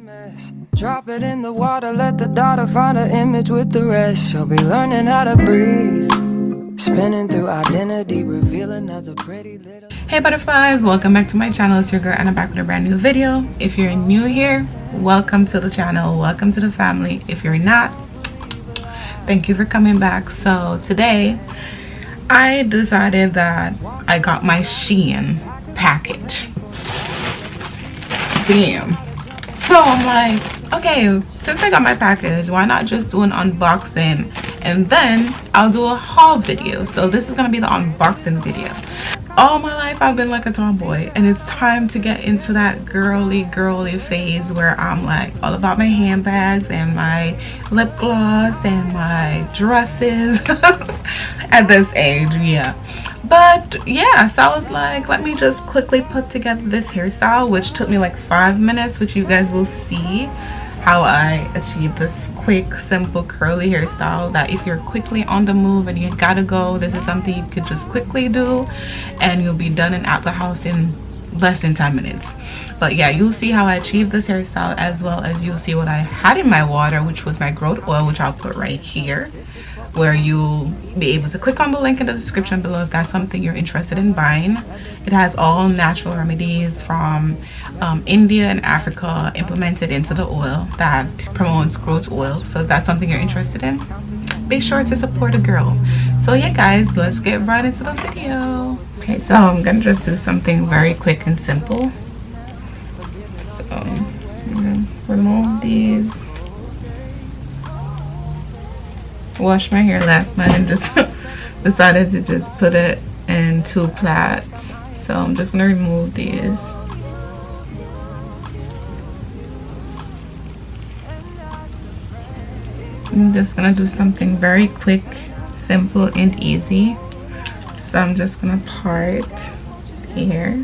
mess. Drop it in the water, let the daughter find her image with the rest. She'll be learning how to breathe, spinning through identity, reveal another pretty little. Hey butterflies, welcome back to my channel. It's your girl Anna back with a brand new video. If you're new here, welcome to the channel, welcome to the family. If you're not, thank you for coming back. So today I decided that I got my Shein package. Damn. So I'm like, okay, since I got my package, why not just do an unboxing and then I'll do a haul video. So this is gonna be the unboxing video. All my life I've been like a tomboy, and it's time to get into that girly phase where I'm like all about my handbags and my lip gloss and my dresses at this age. Yeah, but yeah, so I was like, let me just quickly put together this hairstyle, which took me like 5 minutes, which you guys will see how I achieved this quick, simple curly hairstyle that if you're quickly on the move and you gotta go, this is something you could just quickly do and you'll be done and out the house in less than 10 minutes. But yeah, you'll see how I achieved this hairstyle, as well as you'll see what I had in my water, which was my growth oil, which I'll put right here, where you'll be able to click on the link in the description below if that's something you're interested in buying. It has all natural remedies from India and Africa implemented into the oil that promotes growth oil. So if that's something you're interested in, be sure to support a girl. So yeah guys, let's get right into the video. Okay, so I'm gonna just do something very quick and simple. So I'm gonna remove these. Washed my hair last night and just decided to just put it in 2 plaits. So I'm just gonna remove these. I'm just gonna do something very quick, simple and easy. So I'm just gonna part here,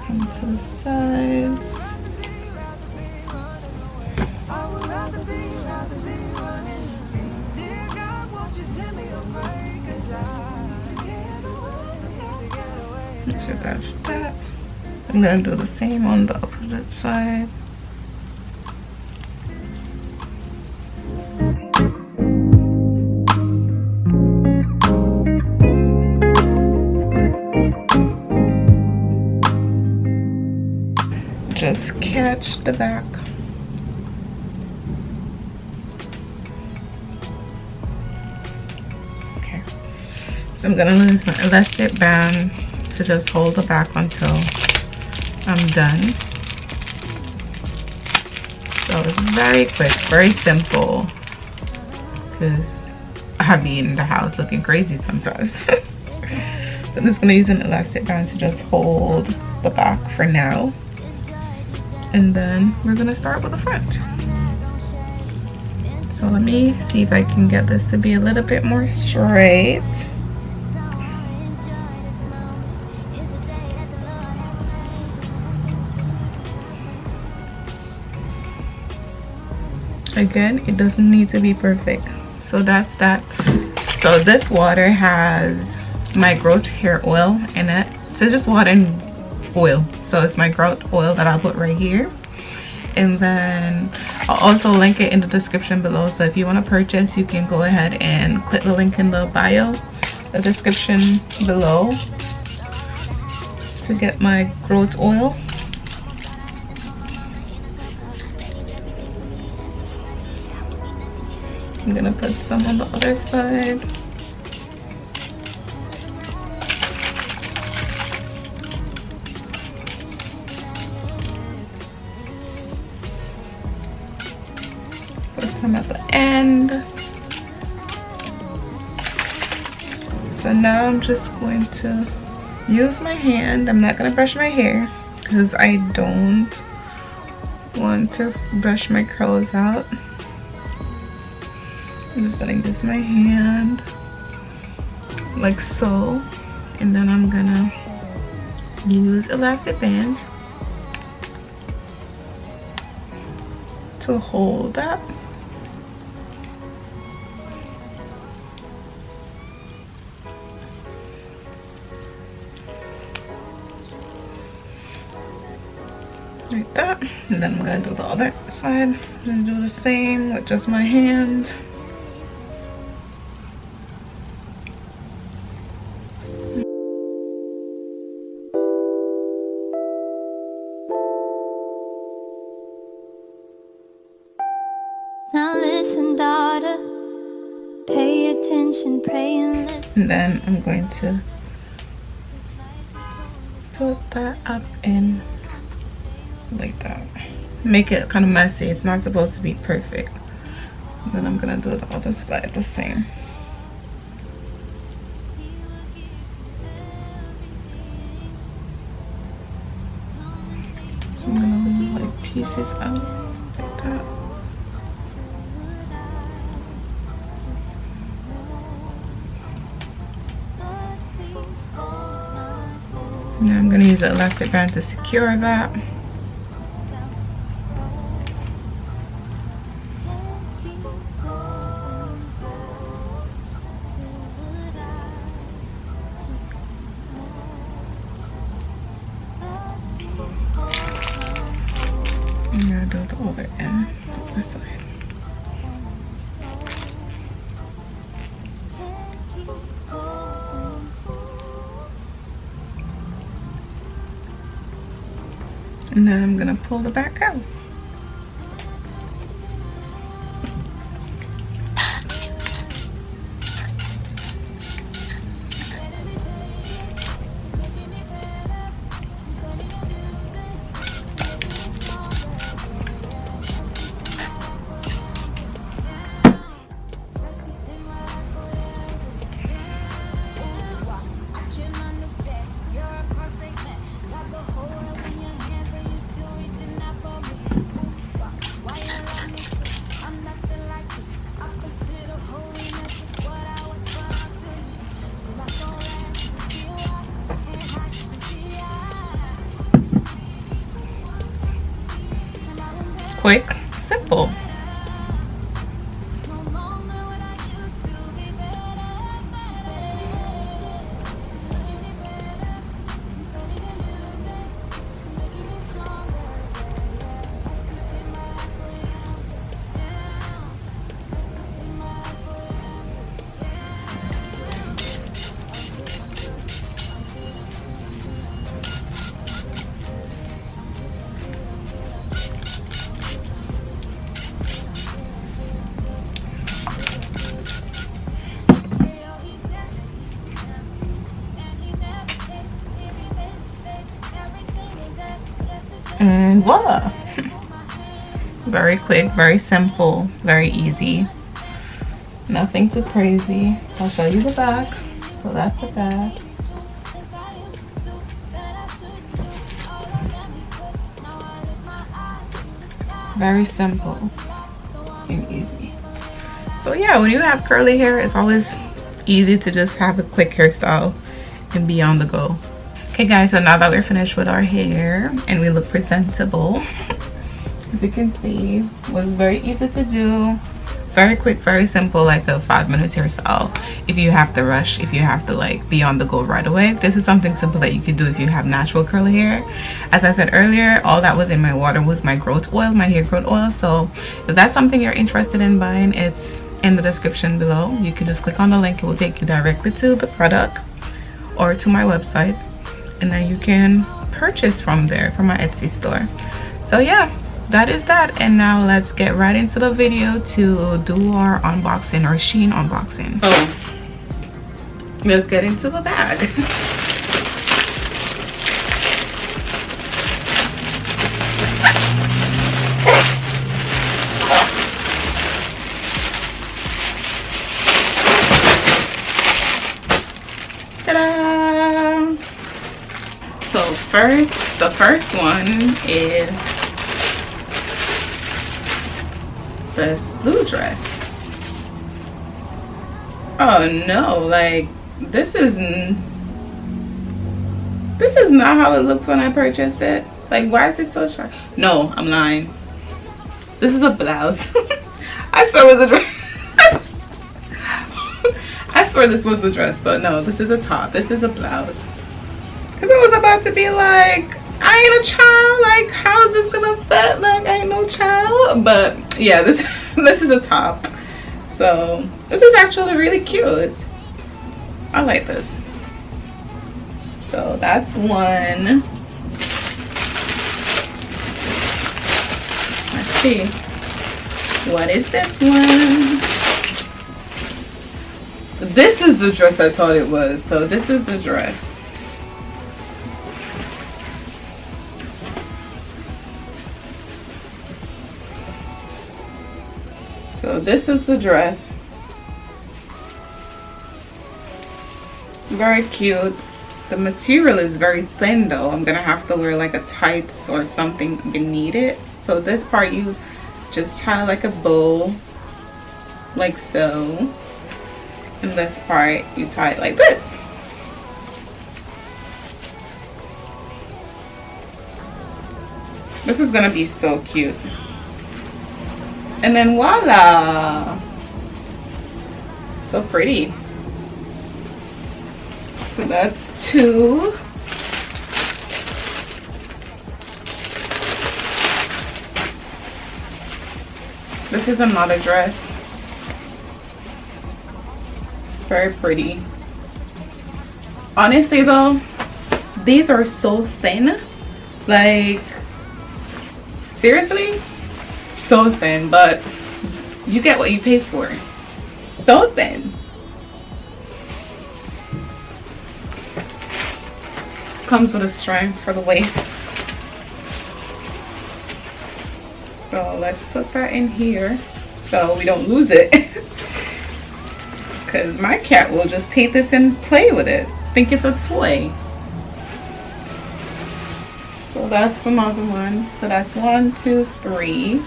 come to the side. Make sure that's that. I'm gonna do the same on the opposite side. Just catch the back. Okay, so I'm gonna use my elastic band to just hold the back until I'm done. So it's very quick, very simple, because I be in the house looking crazy sometimes. So I'm just gonna use an elastic band to just hold the back for now, and then we're gonna start with the front. So let me see if I can get this to be a little bit more straight. Again, it doesn't need to be perfect. So that's that. So this water has my growth hair oil in it. So just water and oil. So it's my growth oil that I'll put right here. And then I'll also link it in the description below. So if you want to purchase, you can go ahead and click the link in the bio, the description below, to get my growth oil. I'm gonna put some on the other side. Put some at the end. So now I'm just going to use my hand. I'm not gonna brush my hair because I don't want to brush my curls out. I'm just gonna use my hand like so, and then I'm gonna use elastic bands to hold that. like that. And then I'm gonna do the other side. I'm gonna do the same with just my hand. Now listen, daughter, pay attention, pray and listen. And then I'm going to put that up in like that. Make it kind of messy. It's not supposed to be perfect. And then I'm gonna do the other side the same. So I'm gonna leave like pieces out like that. Now I'm going to use an elastic band to secure that. I'm going to do the other end of this side. And then I'm gonna pull the back out. Quick, simple. And voila. Very quick, very simple, very easy. Nothing too crazy. I'll show you the back. So that's the back. Very simple and easy. So yeah, when you have curly hair, it's always easy to just have a quick hairstyle and be on the go. Okay guys, so now that we're finished with our hair and we look presentable, as you can see, it was very easy to do, very quick, very simple, like a 5-minute hairstyle. If you have to rush, if you have to like be on the go right away, this is something simple that you can do if you have natural curly hair. As I said earlier, all that was in my water was my growth oil, my hair growth oil. So if that's something you're interested in buying, it's in the description below. You can just click on the link. It will take you directly to the product or to my website, and then you can purchase from there, from my Etsy store. So yeah, that is that. And now let's get right into the video to do our unboxing, or Shein unboxing. So let's get into the bag. Ta-da! So the first one is this blue dress. Oh no, like this is not how it looks when I purchased it. Like, why is it so short? No, I'm lying. This is a blouse. I swear it was a dress. I swear this was a dress, but no, this is a top. This is a blouse. Because I was about to be like, I ain't a child. Like, how is this But yeah, this this is a top. So this is actually really cute. I like this. So that's one. Let's see. What is this one? This is the dress I thought it was. So this is the dress. So this is the dress. Very cute. The material is very thin though. I'm gonna have to wear like a tights or something beneath it. So this part you just tie like a bow, like so. And this part you tie it like this. This is gonna be so cute. And then voila! So pretty. So that's two. This is another dress. Very pretty. Honestly though, these are so thin. Like, seriously? So thin, but you get what you pay for. So thin. Comes with a string for the waist. So let's put that in here so we don't lose it. Because my cat will just take this and play with it. Think it's a toy. So that's another one. So that's 1, 2, 3.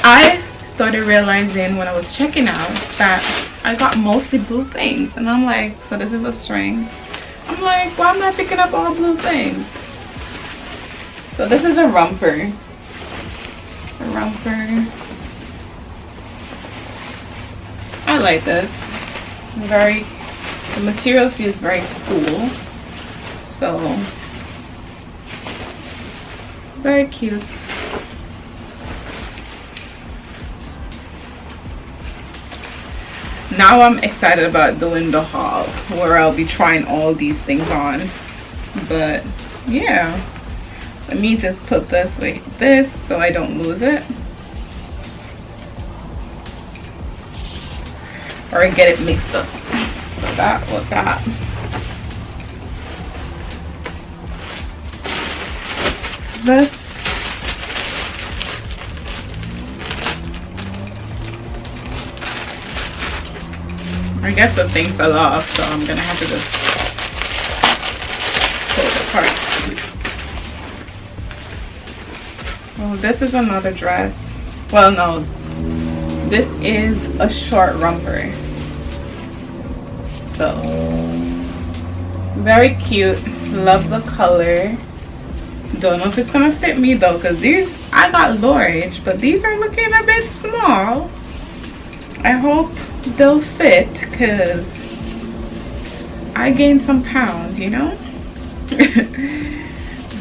I started realizing when I was checking out that I got mostly blue things. And I'm like, so this is a string. I'm like, why am I picking up all blue things? So this is a romper. A romper. I like this. The material feels very cool. So, very cute. Now I'm excited about doing the haul where I'll be trying all these things on. But yeah, let me just put this like this so I don't lose it. Or get it mixed up. So that with that. This. I guess the thing fell off, so I'm gonna have to just pull it apart. Well, this is another dress. Well, no. This is a short romper. So, very cute. Love the color. Don't know if it's gonna fit me though, because these, I got large, but these are looking a bit small. I hope they'll fit, because I gained some pounds, you know.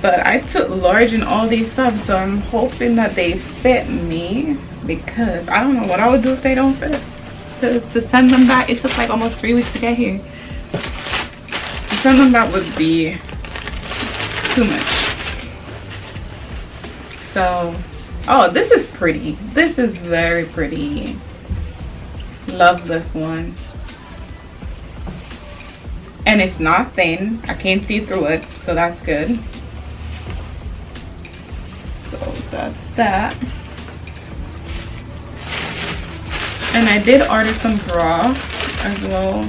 But I took large in all these subs, so I'm hoping that they fit me, because I don't know what I would do if they don't fit. To send them back, it took like almost 3 weeks to get here. To send them back would be too much. So, oh, this is pretty. This is very pretty. Love this one. And it's not thin. I can't see through it, so that's good. So that's that. And I did order some bra as well.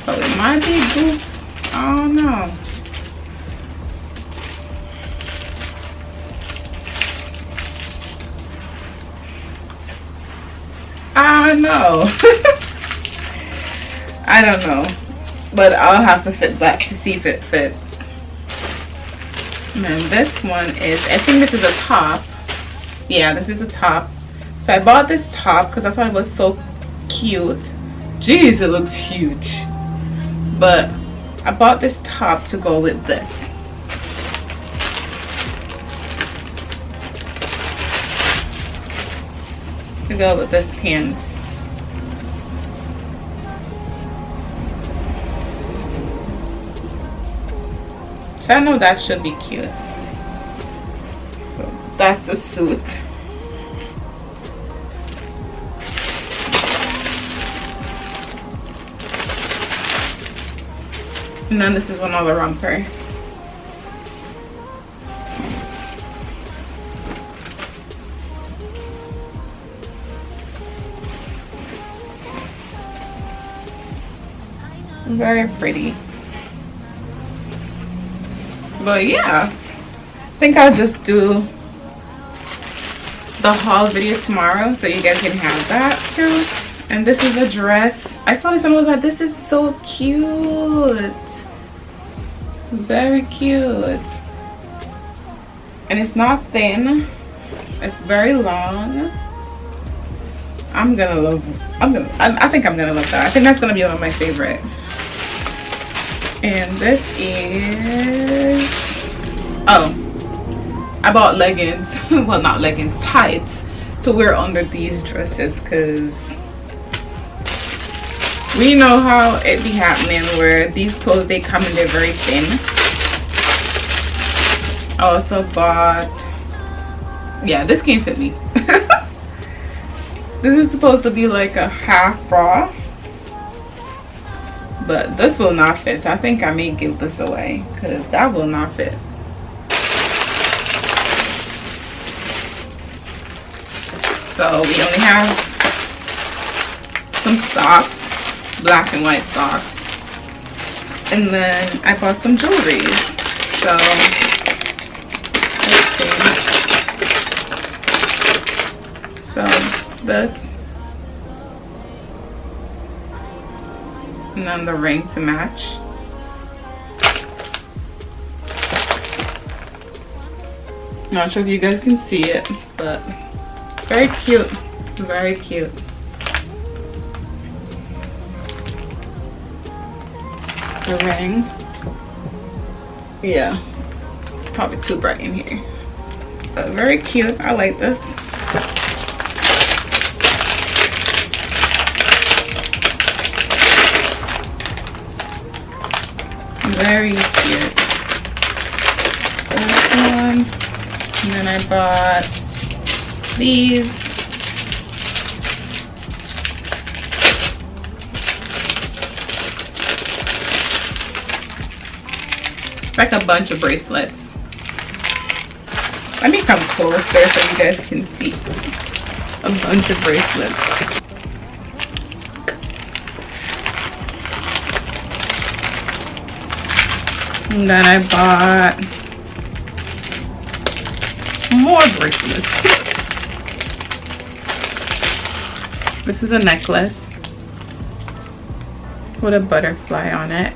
So it might be boots. I don't know. I don't know. I don't know. But I'll have to fit that to see if it fits. And then this one is, I think this is a top. Yeah, this is a top. So I bought this top because I thought it was so cute. Jeez, it looks huge. But I bought this top to go with this. to go with this pants. So I know that should be cute. So that's a suit. And then this is another romper. Very pretty. But yeah, I think I'll just do the haul video tomorrow so you guys can have that too. And this is a dress. I saw this and I was like, this is so cute. Very cute. And it's not thin. It's very long. I think I'm gonna love that. I think that's gonna be one of my favorite. And this is, oh, I bought leggings. Well, not leggings, tights to wear under these dresses, because we know how it be happening where these clothes, they come and they're very thin. I also bought, yeah, this can't fit me. This is supposed to be like a half bra, but this will not fit. So I think I may give this away because that will not fit. So we only have some socks, black and white socks, and then I bought some jewelry. So let's see. So this, and then the ring to match. Not sure if you guys can see it, but very cute, very cute. The ring, yeah, it's probably too bright in here, but very cute. I like this. Very cute. This one, and then I bought these. It's like a bunch of bracelets. Let me come closer so you guys can see. A bunch of bracelets. And then I bought more bracelets. This is a necklace with a butterfly on it.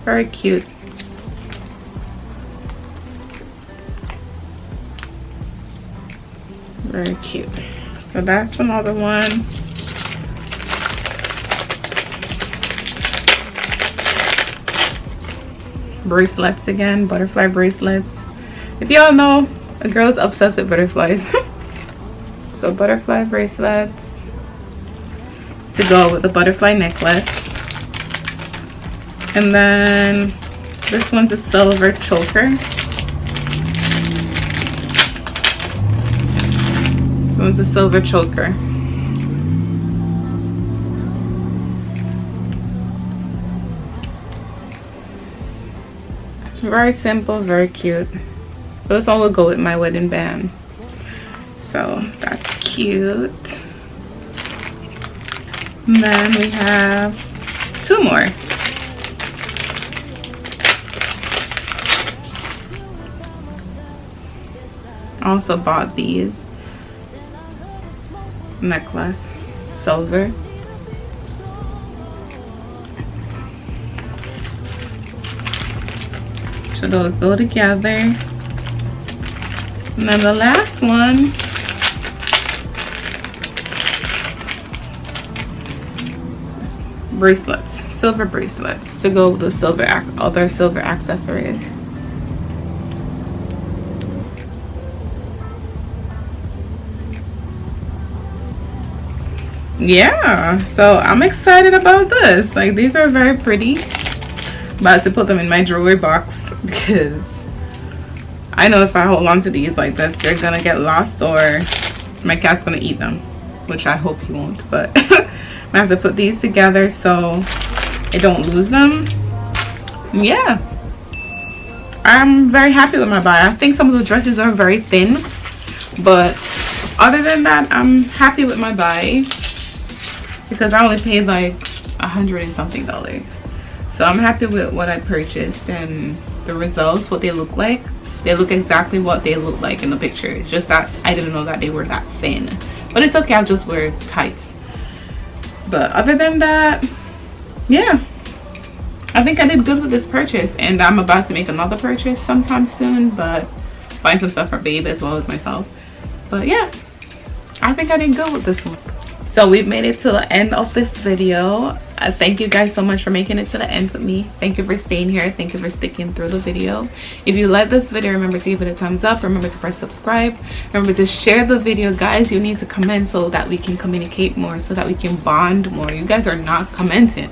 Very cute. Very cute. So that's another one. Bracelets again, butterfly bracelets. If y'all know, a girl's obsessed with butterflies. So butterfly bracelets to go with the butterfly necklace. And then this one's a silver choker. This one's a silver choker. Very simple, very cute. But this all will go with my wedding band. So that's cute. And then we have two more. I also bought these. Necklace, silver. So those go together. And then the last one is bracelets, silver bracelets to go with the silver other silver accessories. yeah, so I'm excited about this. Like, these are very pretty. I'm about to put them in my jewelry box because I know if I hold on to these like this, they're gonna get lost or my cat's gonna eat them, which I hope he won't. But I have to put these together so I don't lose them. Yeah, I'm very happy with my buy. I think some of the dresses are very thin, but other than that, I'm happy with my buy because I only paid like $100 and something. So I'm happy with what I purchased and the results, what they look like. They look exactly what they look like in the picture. It's just that I didn't know that they were that thin, but it's okay, I'll just wear tights. But other than that, yeah, I think I did good with this purchase, and I'm about to make another purchase sometime soon, but find some stuff for babe as well as myself. But yeah, I think I did good with this one. So we've made it to the end of this video. Thank you guys so much for making it to the end with me. Thank you for staying here. Thank you for sticking through the video. If you like this video, remember to give it a thumbs up. Remember to press subscribe. Remember to share the video. Guys, you need to comment so that we can communicate more, so that we can bond more. You guys are not commenting.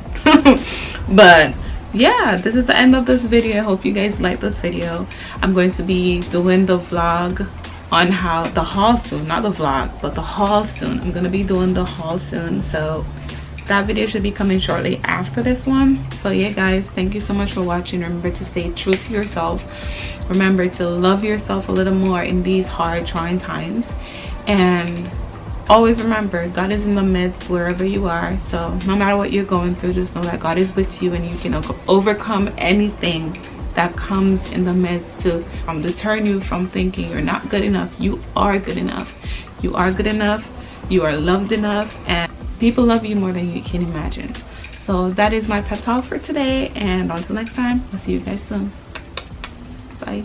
But yeah, this is the end of this video. I hope you guys like this video. I'm going to be doing the vlog on how the haul soon, not the vlog, but the haul soon. I'm gonna be doing the haul soon, so that video should be coming shortly after this one. So yeah guys, thank you so much for watching. Remember to stay true to yourself. Remember to love yourself a little more in these hard, trying times, and always remember, God is in the midst wherever you are. So no matter what you're going through, just know that God is with you, and you can overcome anything that comes in the midst to deter you from thinking you're not good enough. You are good enough. You are good enough. You are loved enough, and people love you more than you can imagine. So that is my pep talk for today, and until next time, I'll see you guys soon. Bye.